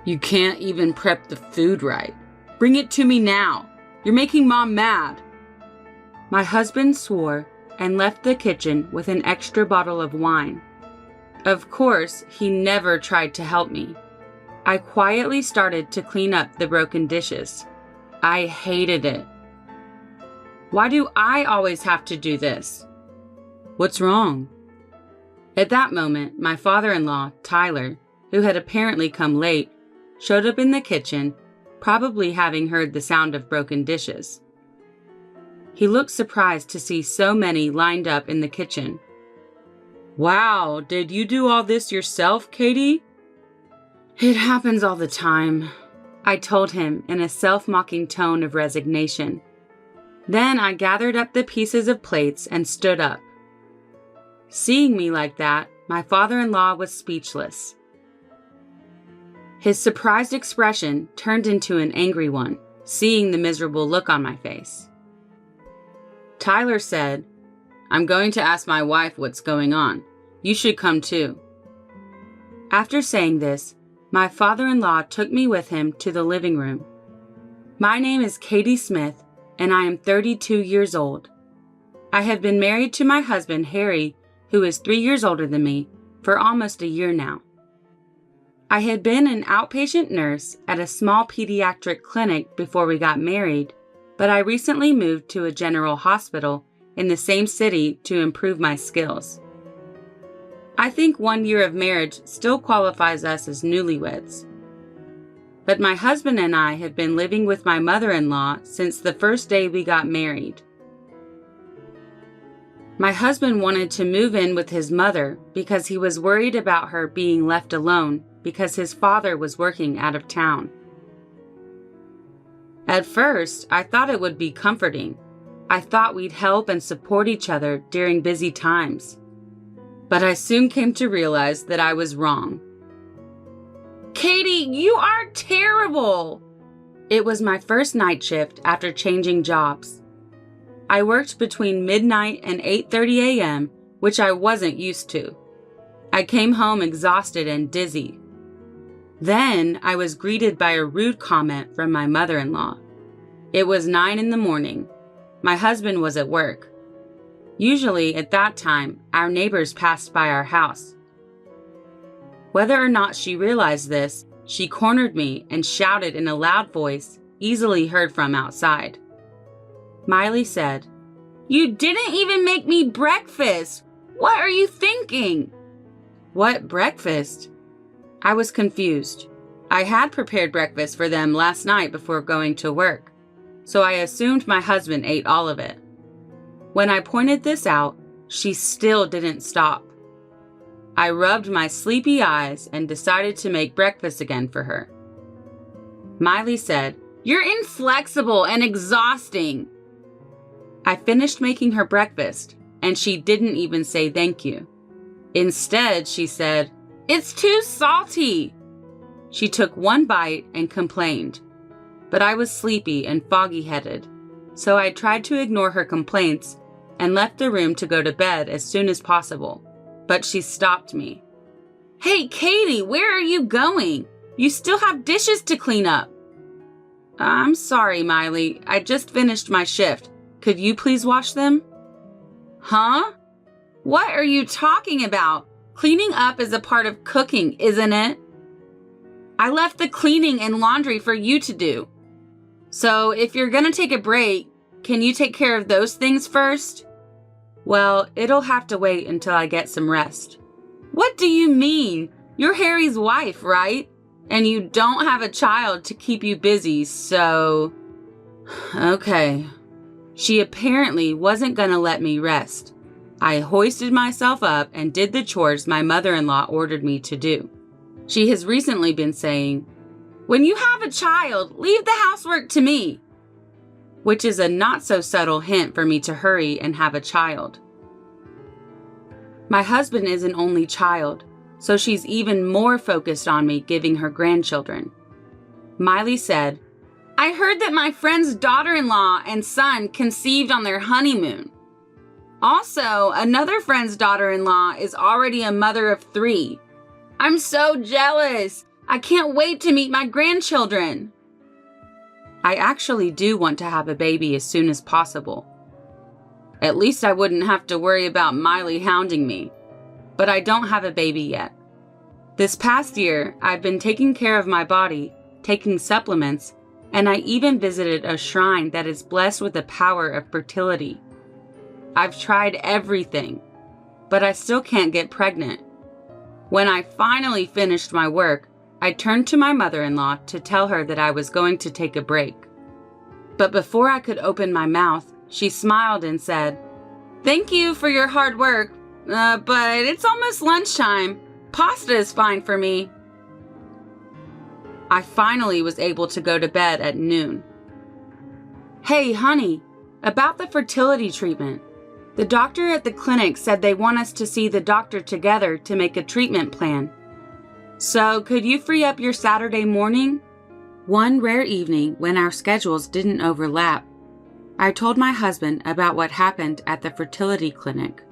You can't even prep the food right. Bring it to me now. You're making Mom mad. My husband swore and left the kitchen with an extra bottle of wine. Of course, he never tried to help me. I quietly started to clean up the broken dishes. I hated it. Why do I always have to do this? What's wrong? At that moment, my father-in-law, Tyler, who had apparently come late, showed up in the kitchen, probably having heard the sound of broken dishes. He looked surprised to see so many lined up in the kitchen. Wow, did you do all this yourself, Katie? It happens all the time, I told him in a self-mocking tone of resignation. Then I gathered up the pieces of plates and stood up. Seeing me like that, my father-in-law was speechless. His surprised expression turned into an angry one, seeing the miserable look on my face. Tyler said, I'm going to ask my wife what's going on. You should come too. After saying this, my father-in-law took me with him to the living room. My name is Katie Smith, and I am 32 years old. I have been married to my husband, Harry, who is 3 years older than me, for almost a year now. I had been an outpatient nurse at a small pediatric clinic before we got married, but I recently moved to a general hospital in the same city to improve my skills. I think 1 year of marriage still qualifies us as newlyweds. But my husband and I have been living with my mother-in-law since the first day we got married. My husband wanted to move in with his mother because he was worried about her being left alone because his father was working out of town. At first, I thought it would be comforting. I thought we'd help and support each other during busy times. But I soon came to realize that I was wrong. Katie, you are terrible! It was my first night shift after changing jobs. I worked between midnight and 8:30 a.m., which I wasn't used to. I came home exhausted and dizzy. Then I was greeted by a rude comment from my mother-in-law. It was 9 in the morning. My husband was at work. Usually at that time, our neighbors passed by our house. Whether or not she realized this, she cornered me and shouted in a loud voice, easily heard from outside. Miley said, "You didn't even make me breakfast! What are you thinking?" What breakfast? I was confused. I had prepared breakfast for them last night before going to work, so I assumed my husband ate all of it. When I pointed this out, she still didn't stop. I rubbed my sleepy eyes and decided to make breakfast again for her. Miley said, "You're inflexible and exhausting." I finished making her breakfast, and she didn't even say thank you. Instead, she said, "It's too salty." She took one bite and complained, but I was sleepy and foggy-headed, so I tried to ignore her complaints and left the room to go to bed as soon as possible. But she stopped me. "Hey, Katie, where are you going? You still have dishes to clean up." "I'm sorry, Miley. I just finished my shift. Could you please wash them?" "Huh? What are you talking about? Cleaning up is a part of cooking, isn't it? I left the cleaning and laundry for you to do. So if you're gonna take a break, can you take care of those things first?" "Well, it'll have to wait until I get some rest." "What do you mean? You're Harry's wife, right? And you don't have a child to keep you busy, so..." Okay. She apparently wasn't gonna let me rest. I hoisted myself up and did the chores my mother-in-law ordered me to do. She has recently been saying, "When you have a child, leave the housework to me," which is a not-so-subtle hint for me to hurry and have a child. My husband is an only child, so she's even more focused on me giving her grandchildren. Miley said, "I heard that my friend's daughter-in-law and son conceived on their honeymoon. Also, another friend's daughter-in-law is already a mother of 3. I'm so jealous. I can't wait to meet my grandchildren. I actually do want to have a baby as soon as possible. At least I wouldn't have to worry about Miley hounding me. But I don't have a baby yet. This past year, I've been taking care of my body, taking supplements, and I even visited a shrine that is blessed with the power of fertility. I've tried everything, but I still can't get pregnant. When I finally finished my work, I turned to my mother-in-law to tell her that I was going to take a break. But before I could open my mouth, she smiled and said, "Thank you for your hard work, but it's almost lunchtime. Pasta is fine for me." I finally was able to go to bed at noon. "Hey, honey, about the fertility treatment. The doctor at the clinic said they want us to see the doctor together to make a treatment plan. So could you free up your Saturday morning?" One rare evening when our schedules didn't overlap, I told my husband about what happened at the fertility clinic.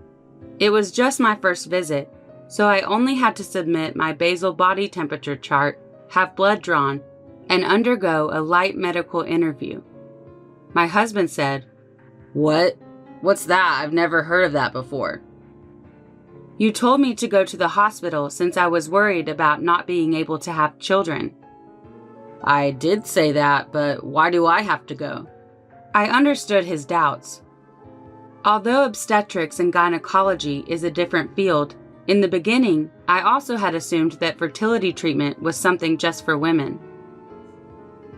It was just my first visit, so I only had to submit my basal body temperature chart, have blood drawn, and undergo a light medical interview. My husband said, "What? What's that? I've never heard of that before." "You told me to go to the hospital since I was worried about not being able to have children." "I did say that, but why do I have to go?" I understood his doubts. Although obstetrics and gynecology is a different field, in the beginning, I also had assumed that fertility treatment was something just for women.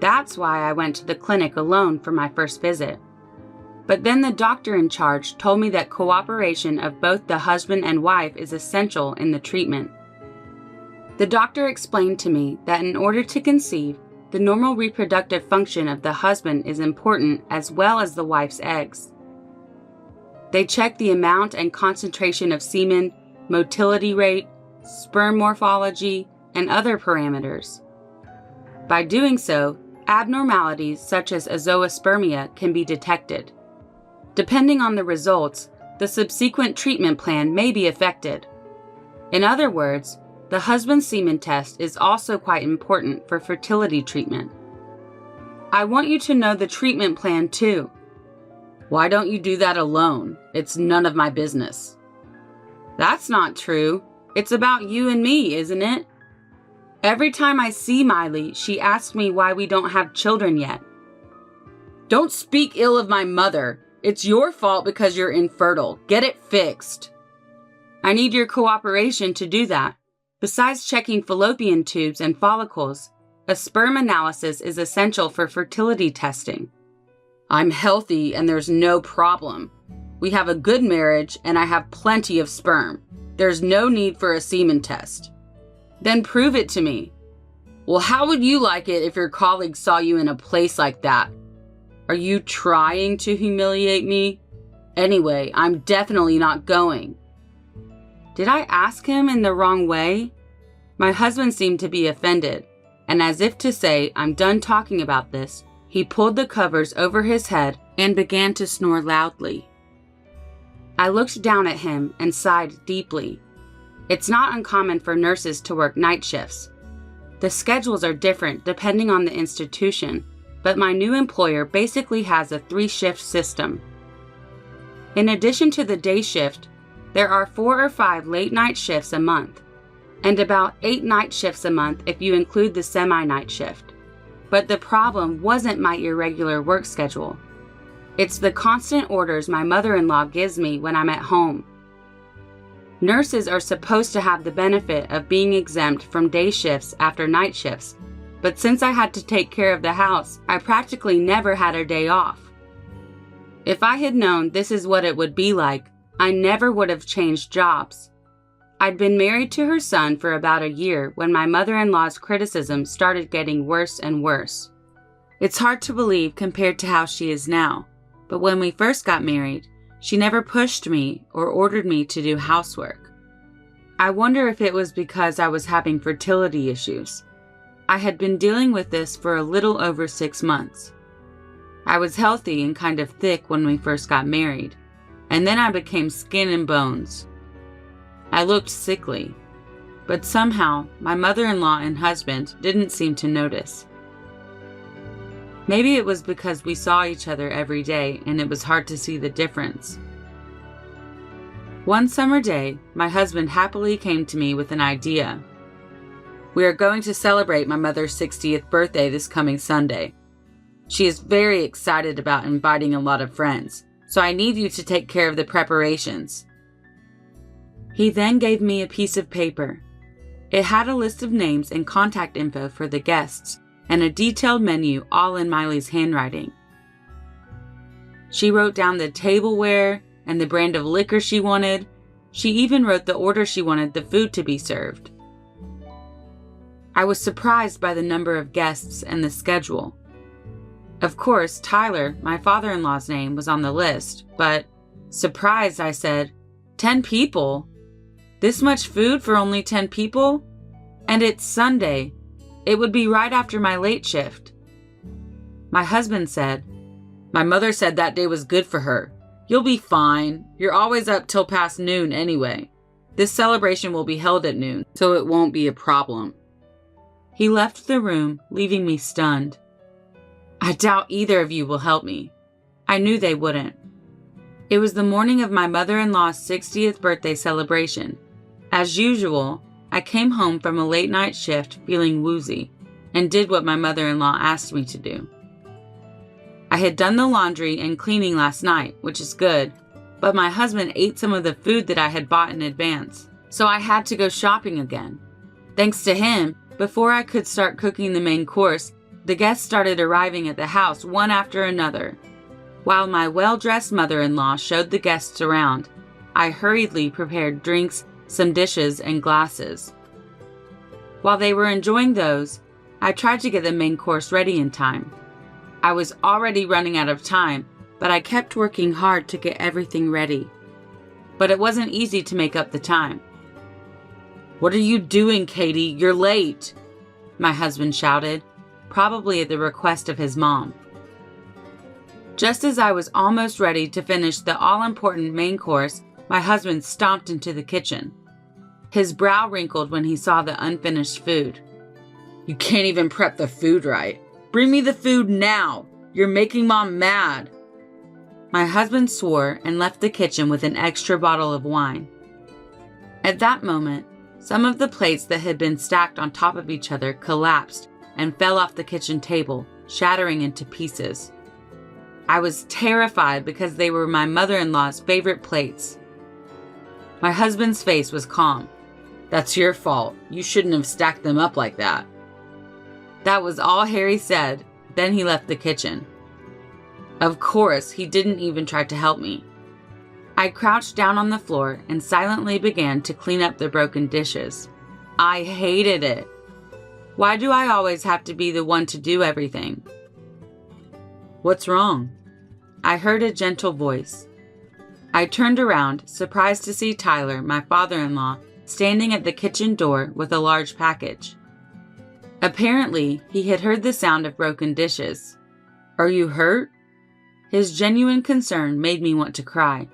That's why I went to the clinic alone for my first visit. But then the doctor in charge told me that cooperation of both the husband and wife is essential in the treatment. The doctor explained to me that in order to conceive, the normal reproductive function of the husband is important as well as the wife's eggs. They check the amount and concentration of semen, motility rate, sperm morphology, and other parameters. By doing so, abnormalities such as azoospermia can be detected. Depending on the results, the subsequent treatment plan may be affected. In other words, the husband's semen test is also quite important for fertility treatment. I want you to know the treatment plan too. Why don't you do that alone? It's none of my business. That's not true. It's about you and me, isn't it? Every time I see Miley, she asks me why we don't have children yet. Don't speak ill of my mother. It's your fault because you're infertile. Get it fixed. I need your cooperation to do that. Besides checking fallopian tubes and follicles, a sperm analysis is essential for fertility testing. I'm healthy and there's no problem. We have a good marriage and I have plenty of sperm. There's no need for a semen test. Then prove it to me. Well, how would you like it if your colleagues saw you in a place like that? Are you trying to humiliate me? Anyway, I'm definitely not going. Did I ask him in the wrong way? My husband seemed to be offended, and as if to say, "I'm done talking about this," he pulled the covers over his head and began to snore loudly. I looked down at him and sighed deeply. It's not uncommon for nurses to work night shifts. The schedules are different depending on the institution, but my new employer basically has a 3-shift system. In addition to the day shift, there are 4 or 5 late night shifts a month, and about 8 night shifts a month if you include the semi-night shift. But the problem wasn't my irregular work schedule. It's the constant orders my mother-in-law gives me when I'm at home. Nurses are supposed to have the benefit of being exempt from day shifts after night shifts, but since I had to take care of the house, I practically never had a day off. If I had known this is what it would be like, I never would have changed jobs. I'd been married to her son for about a year when my mother-in-law's criticism started getting worse and worse. It's hard to believe compared to how she is now, but when we first got married, she never pushed me or ordered me to do housework. I wonder if it was because I was having fertility issues. I had been dealing with this for a little over 6 months. I was healthy and kind of thick when we first got married, and then I became skin and bones. I looked sickly. but somehow my mother-in-law and husband didn't seem to notice. Maybe it was because we saw each other every day and it was hard to see the difference. One summer day, my husband happily came to me with an idea. We are going to celebrate my mother's 60th birthday this coming Sunday. She is very excited about inviting a lot of friends, so I need you to take care of the preparations. He then gave me a piece of paper. It had a list of names and contact info for the guests, and a detailed menu all in Miley's handwriting. She wrote down the tableware and the brand of liquor she wanted. She even wrote the order she wanted the food to be served. I was surprised by the number of guests and the schedule. Of course, Tyler, my father-in-law's name, was on the list, but surprised, I said, 10 people? This much food for only 10 people? And it's Sunday. It would be right after my late shift. My husband said, "My mother said that day was good for her. You'll be fine. You're always up till past noon anyway. This celebration will be held at noon, so it won't be a problem." He left the room, leaving me stunned. I doubt either of you will help me. I knew they wouldn't. It was the morning of my mother-in-law's 60th birthday celebration. As usual, I came home from a late night shift feeling woozy and did what my mother-in-law asked me to do. I had done the laundry and cleaning last night, which is good, but my husband ate some of the food that I had bought in advance, so I had to go shopping again. Thanks to him, before I could start cooking the main course, the guests started arriving at the house one after another. While my well-dressed mother-in-law showed the guests around, I hurriedly prepared drinks, some dishes, and glasses. While they were enjoying those, I tried to get the main course ready in time. I was already running out of time, but I kept working hard to get everything ready. But it wasn't easy to make up the time. "What are you doing, Katie? You're late!" my husband shouted, probably at the request of his mom. Just as I was almost ready to finish the all-important main course, my husband stomped into the kitchen. His brow wrinkled when he saw the unfinished food. "You can't even prep the food right. Bring me the food now. You're making Mom mad." My husband swore and left the kitchen with an extra bottle of wine. At that moment, some of the plates that had been stacked on top of each other collapsed and fell off the kitchen table, shattering into pieces. I was terrified because they were my mother-in-law's favorite plates. My husband's face was calm. "That's your fault. You shouldn't have stacked them up like that." That was all Harry said. Then he left the kitchen. Of course, he didn't even try to help me. I crouched down on the floor and silently began to clean up the broken dishes. I hated it. Why do I always have to be the one to do everything? "What's wrong?" I heard a gentle voice. I turned around, surprised to see Tyler, my father-in-law, standing at the kitchen door with a large package. Apparently, he had heard the sound of broken dishes. "Are you hurt?" His genuine concern made me want to cry.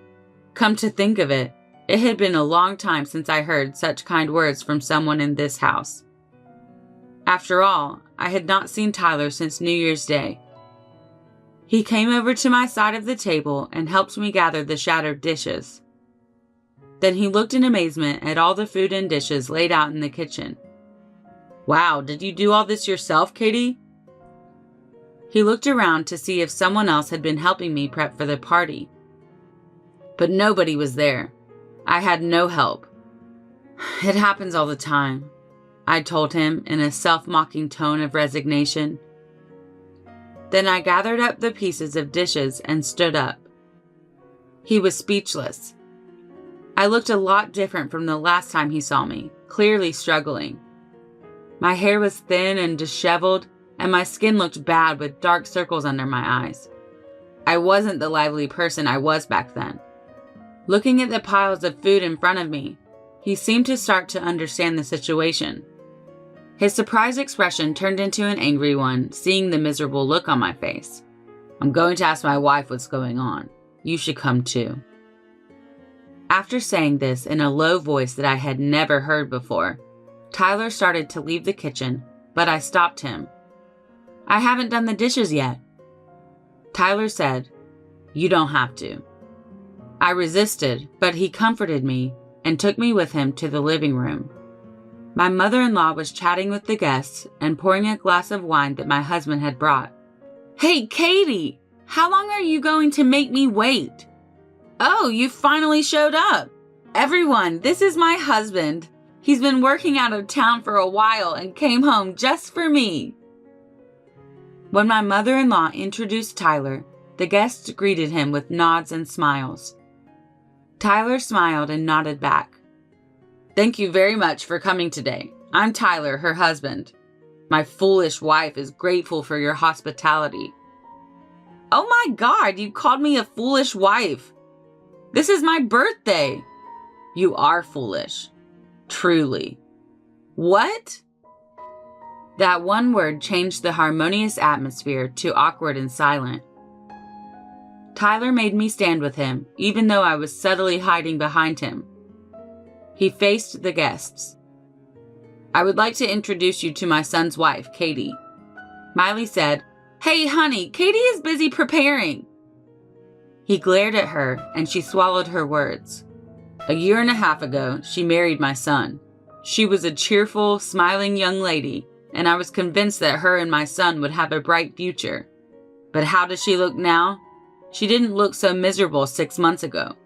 Come to think of it, it had been a long time since I heard such kind words from someone in this house. After all, I had not seen Tyler since New Year's Day. He came over to my side of the table and helped me gather the shattered dishes. Then he looked in amazement at all the food and dishes laid out in the kitchen. "Wow, did you do all this yourself, Katie?" He looked around to see if someone else had been helping me prep for the party. But nobody was there. I had no help. "It happens all the time," I told him in a self-mocking tone of resignation. Then I gathered up the pieces of dishes and stood up. He was speechless. I looked a lot different from the last time he saw me, clearly struggling. My hair was thin and disheveled, and my skin looked bad with dark circles under my eyes. I wasn't the lively person I was back then. Looking at the piles of food in front of me, he seemed to start to understand the situation. His surprised expression turned into an angry one, seeing the miserable look on my face. "I'm going to ask my wife what's going on. You should come too." After saying this in a low voice that I had never heard before, Tyler started to leave the kitchen, but I stopped him. "I haven't done the dishes yet." Tyler said, "You don't have to." I resisted, but he comforted me and took me with him to the living room. My mother-in-law was chatting with the guests and pouring a glass of wine that my husband had brought. "Hey, Katie, how long are you going to make me wait?" "Oh, you finally showed up. Everyone, this is my husband. He's been working out of town for a while and came home just for me." When my mother-in-law introduced Tyler, the guests greeted him with nods and smiles. Tyler smiled and nodded back. "Thank you very much for coming today. I'm Tyler, her husband. My foolish wife is grateful for your hospitality." "Oh my God, you called me a foolish wife. This is my birthday." "You are foolish. Truly." "What?" That one word changed the harmonious atmosphere to awkward and silent. Tyler made me stand with him, even though I was subtly hiding behind him. He faced the guests. "I would like to introduce you to my son's wife, Katie." Miley said, "Hey, honey, Katie is busy preparing." He glared at her, and she swallowed her words. "A year and a half ago, she married my son. She was a cheerful, smiling young lady, and I was convinced that her and my son would have a bright future. But how does she look now? She didn't look so miserable 6 months ago."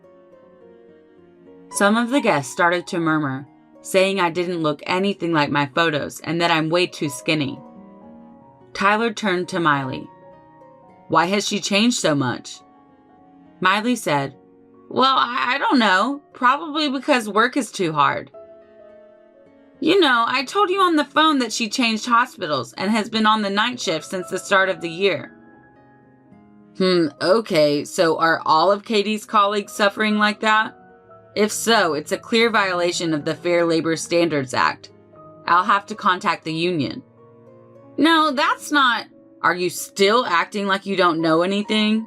Some of the guests started to murmur, saying I didn't look anything like my photos and that I'm way too skinny. Tyler turned to Miley. "Why has she changed so much?" Miley said, "Well, I don't know. Probably because work is too hard. You know, I told you on the phone that she changed hospitals and has been on the night shift since the start of the year." Okay, so are all of Katie's colleagues suffering like that? If so, it's a clear violation of the Fair Labor Standards Act. I'll have to contact the union." "No, that's not..." "Are you still acting like you don't know anything?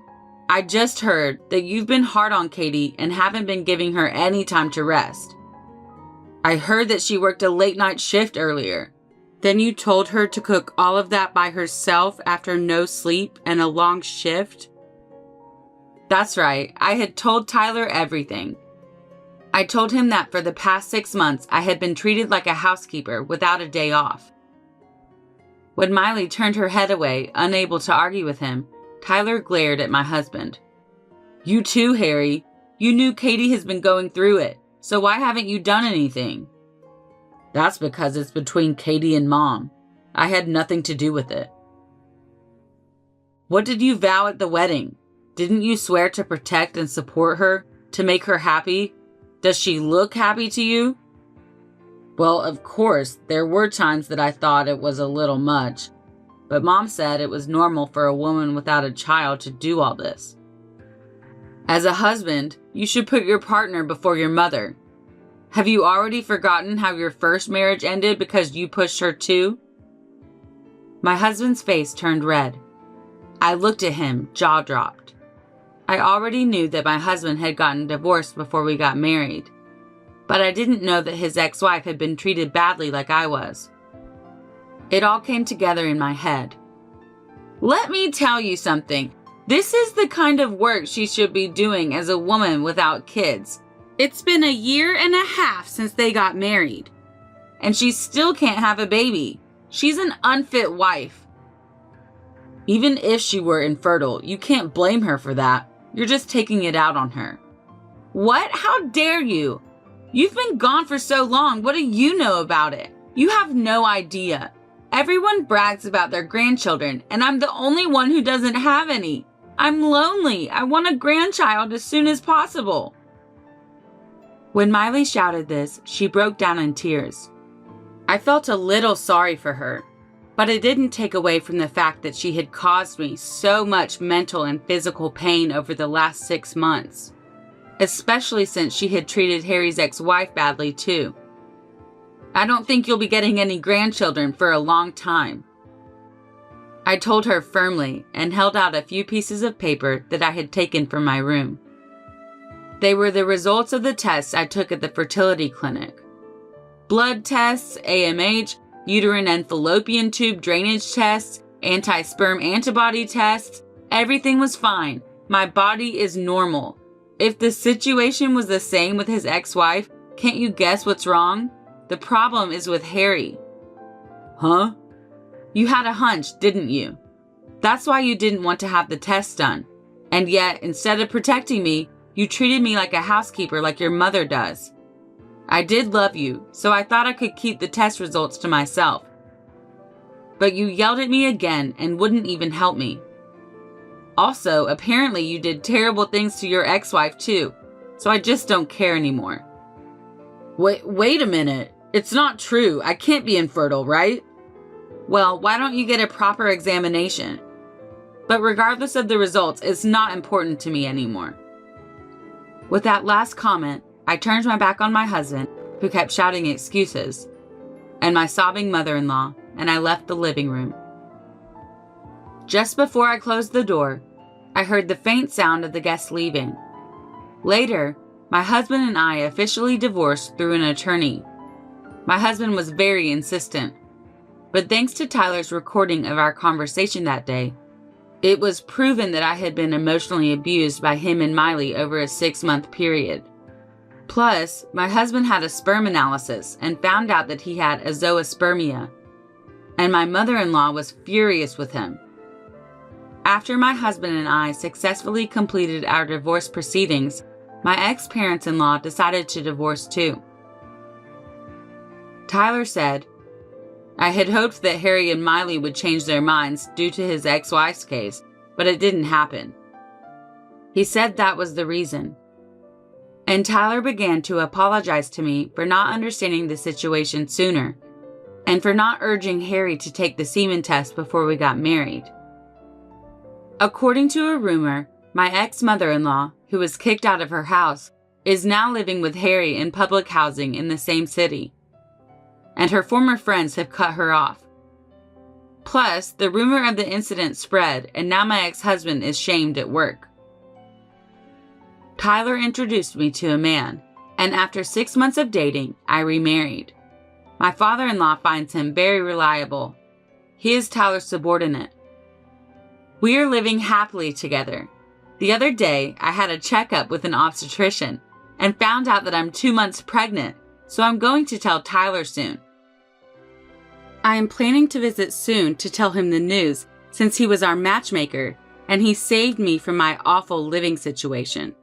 I just heard that you've been hard on Katie and haven't been giving her any time to rest. I heard that she worked a late night shift earlier. Then you told her to cook all of that by herself after no sleep and a long shift?" "That's right. I had told Tyler everything. I told him that for the past 6 months, I had been treated like a housekeeper without a day off." When Miley turned her head away, unable to argue with him, Tyler glared at my husband. "You too, Harry. You knew Katie has been going through it, so why haven't you done anything?" "That's because it's between Katie and Mom. I had nothing to do with it." "What did you vow at the wedding? Didn't you swear to protect and support her, to make her happy? Does she look happy to you?" "Well, of course, there were times that I thought it was a little much, but Mom said it was normal for a woman without a child to do all this. As a husband, you should put your partner before your mother. Have you already forgotten how your first marriage ended because you pushed her too?" My husband's face turned red. I looked at him, jaw dropped. I already knew that my husband had gotten divorced before we got married, but I didn't know that his ex-wife had been treated badly like I was. It all came together in my head. "Let me tell you something. This is the kind of work she should be doing as a woman without kids. It's been a year and a half since they got married, and she still can't have a baby. She's an unfit wife. Even if she were infertile, you can't blame her for that. You're just taking it out on her." "What? How dare you? You've been gone for so long. What do you know about it? You have no idea. Everyone brags about their grandchildren, and I'm the only one who doesn't have any. I'm lonely. I want a grandchild as soon as possible." When Miley shouted this, she broke down in tears. I felt a little sorry for her, but it didn't take away from the fact that she had caused me so much mental and physical pain over the last 6 months, especially since she had treated Harry's ex-wife badly too. "I don't think you'll be getting any grandchildren for a long time," I told her firmly and held out a few pieces of paper that I had taken from my room. They were the results of the tests I took at the fertility clinic. Blood tests, AMH, uterine and fallopian tube drainage tests, anti-sperm antibody tests. Everything was fine. My body is normal. If the situation was the same with his ex-wife, can't you guess what's wrong? The problem is with Harry. Huh? You had a hunch, didn't you? That's why you didn't want to have the test done. And yet, instead of protecting me, you treated me like a housekeeper like your mother does. I did love you, so I thought I could keep the test results to myself. But you yelled at me again and wouldn't even help me. Also, apparently you did terrible things to your ex-wife too, so I just don't care anymore. Wait a minute. It's not true. I can't be infertile, right? Well, why don't you get a proper examination? But regardless of the results, it's not important to me anymore. With that last comment, I turned my back on my husband, who kept shouting excuses, and my sobbing mother-in-law, and I left the living room. Just before I closed the door, I heard the faint sound of the guests leaving. Later, my husband and I officially divorced through an attorney. My husband was very insistent, but thanks to Tyler's recording of our conversation that day, it was proven that I had been emotionally abused by him and Miley over a 6-month period. Plus, my husband had a sperm analysis and found out that he had azoospermia, and my mother-in-law was furious with him. After my husband and I successfully completed our divorce proceedings, my ex-parents-in-law decided to divorce too. Tyler said, I had hoped that Harry and Miley would change their minds due to his ex-wife's case, but it didn't happen. He said that was the reason. And Tyler began to apologize to me for not understanding the situation sooner, and for not urging Harry to take the semen test before we got married. According to a rumor, my ex-mother-in-law, who was kicked out of her house, is now living with Harry in public housing in the same city. And her former friends have cut her off. Plus, the rumor of the incident spread, and now my ex-husband is shamed at work. Tyler introduced me to a man, and after 6 months of dating, I remarried. My father-in-law finds him very reliable. He is Tyler's subordinate. We are living happily together. The other day, I had a checkup with an obstetrician and found out that I'm 2 months pregnant, so I'm going to tell Tyler soon. I am planning to visit soon to tell him the news since he was our matchmaker and he saved me from my awful living situation.